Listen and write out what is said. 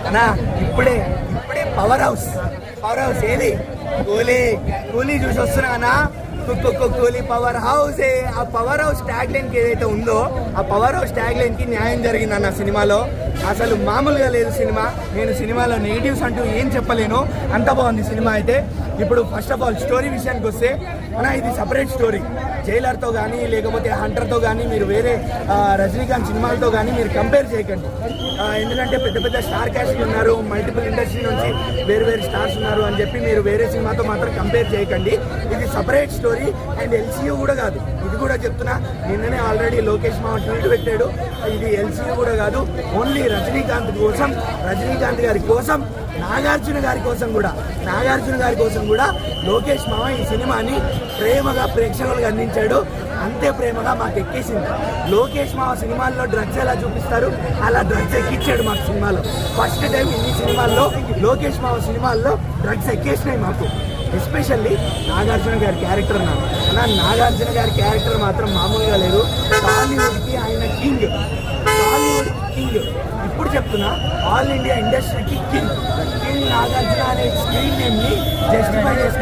అన్నా ఇప్పుడే power house ఏది కూలీ చూసి వస్తున్నా అన్నా. కూలీ పవర్ హౌస్. ఆ పవర్ హౌస్ ట్యాగ్ లైన్ కి ఏదైతే ఉందో ఆ పవర్ హౌస్ ట్యాగ్ లైన్ కి న్యాయం జరిగిందన్న సినిమాలో. అసలు మామూలుగా లేదు సినిమా. నేను సినిమాలో నెగిటివ్స్ అంటూ ఏం చెప్పలేను, అంత బాగుంది సినిమా అయితే. ఇప్పుడు ఫస్ట్ ఆఫ్ ఆల్ స్టోరీ విషయానికి వస్తే అన్న ఇది సపరేట్ స్టోరీ. జైలర్తో కానీ లేకపోతే హంటర్తో కానీ మీరు వేరే రజనీకాంత్ సినిమాలతో కానీ మీరు కంపేర్ చేయకండి. ఎందుకంటే పెద్ద పెద్ద స్టార్ క్యాస్ట్లు ఉన్నారు, మల్టిపుల్ ఇండస్ట్రీ నుంచి వేరు స్టార్స్ ఉన్నారు అని చెప్పి మీరు వేరే సినిమాతో మాత్రం కంపేర్ చేయకండి. ఇది సపరేట్ స్టోరీ అండ్ ఎల్సీయూ కూడా కాదు. ఇది కూడా చెప్తున్నా, నిన్ననే ఆల్రెడీ లోకేష్ మామ ట్వీట్ పెట్టాడు. ఇది ఎల్సీయూ కూడా కాదు, ఓన్లీ రజనీకాంత్ గారి కోసం నాగార్జున గారి కోసం కూడా లోకేష్ మామ ఈ సినిమాని ప్రేమగా ప్రేక్షకులకు అందించాడు. అంతే ప్రేమగా మాకు ఎక్కేసింది. లోకేష్ మామ సినిమాల్లో డ్రగ్స్ ఎలా చూపిస్తారు అలా డ్రగ్స్ ఎక్కించాడు మాకు సినిమాలో. ఫస్ట్ టైం ఇన్ని సినిమాల్లో లోకేష్ మామ సినిమాల్లో డ్రగ్స్ ఎక్కేసినాయి మాకు. ఎస్పెషల్లీ నాగార్జున గారి క్యారెక్టర్ నాగార్జున గారి క్యారెక్టర్ మాత్రం మామూలుగా లేదు. టాలీవుడ్కి ఆయన కింగ్. ఇప్పుడు చెప్తున్నా, ఆల్ ఇండియా ఇండస్ట్రీకి కింగ్ నాగార్జున అనే స్క్రీన్ నేమ్ని జస్టిఫై చేసి